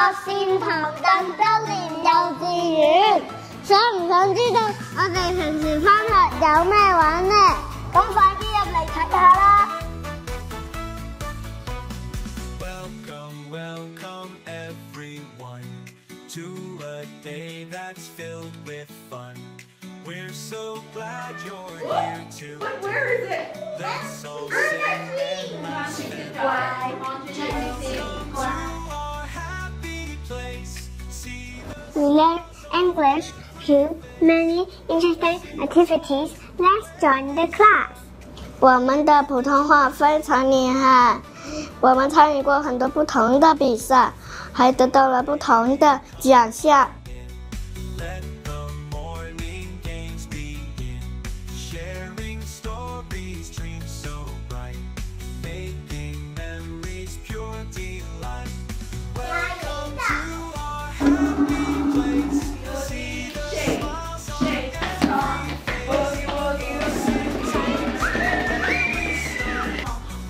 樂善堂鄧德廉幼稚園。想唔想知道我哋平時返學有咩玩呢？咁快啲入嚟睇下啦！Welcome, welcome everyone to a day that's filled with fun. We're so glad you're here too. Where is it? Let's all sing and laugh to our happy place. See We learn English through many interesting activities. Let's join the class. 我们的普通话非常厉害，我们参与过很多不同的比赛，还得到了不同的奖项。Let the morning games begin. Sharing stories, dreams so bright. Making memories, pure delight. Welcome to our happy place. See the smiles on every face.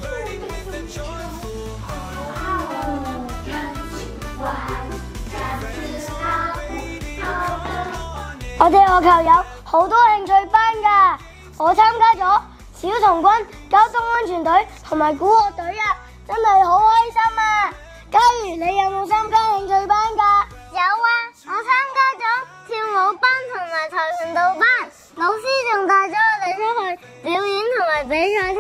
Learning with a joyful heart. 我哋學校有好多興趣班㗎，我參加咗小童軍、交通安全隊同埋鼓樂隊啊，真係好開心啊！嘉如你有冇參加興趣班㗎？有啊，我參加咗跳舞班同埋跆拳道班，老師仲帶咗我哋出去表演同埋比賽添。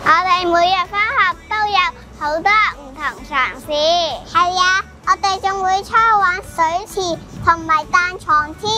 我哋每日返學都有好多唔同嘗試。係啊，我哋仲會出去玩水池同埋彈床添。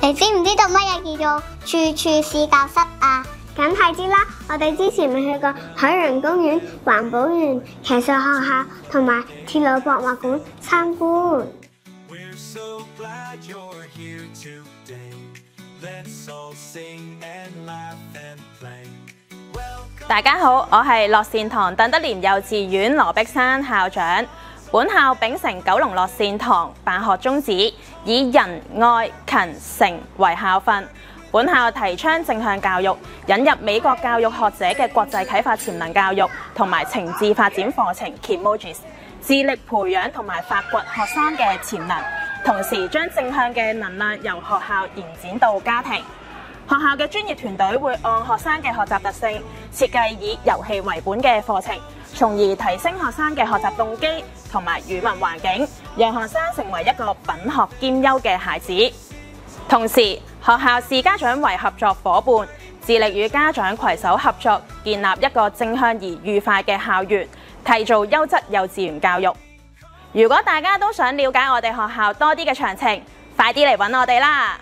你知唔知道乜嘢叫做處處是教室啊？梗係知啦，我哋之前咪去過海洋公園、環保園、騎術學校同埋鐵路博物館參觀。大家好，我係樂善堂鄧德廉幼稚園羅碧珊校長。本校秉承九龍樂善堂辦學宗旨，以仁愛勤誠為校訓。本校提倡正向教育，引入美國教育學者嘅國際啟發潛能教育同埋情志發展課程 Kimojis， 致力培養同埋發掘學生嘅潛能，同時將正向嘅能量由學校延展到家庭。學校嘅專業團隊會按學生嘅學習特性，設計以遊戲為本嘅課程，從而提升學生嘅學習動機同埋語文環境，讓學生成為一個品學兼優嘅孩子。同時，學校視家長為合作夥伴，致力與家長攜手合作，建立一個正向而愉快嘅校園，締造優質幼稚園教育。如果大家都想了解我哋學校多啲嘅詳情，快啲嚟搵我哋啦！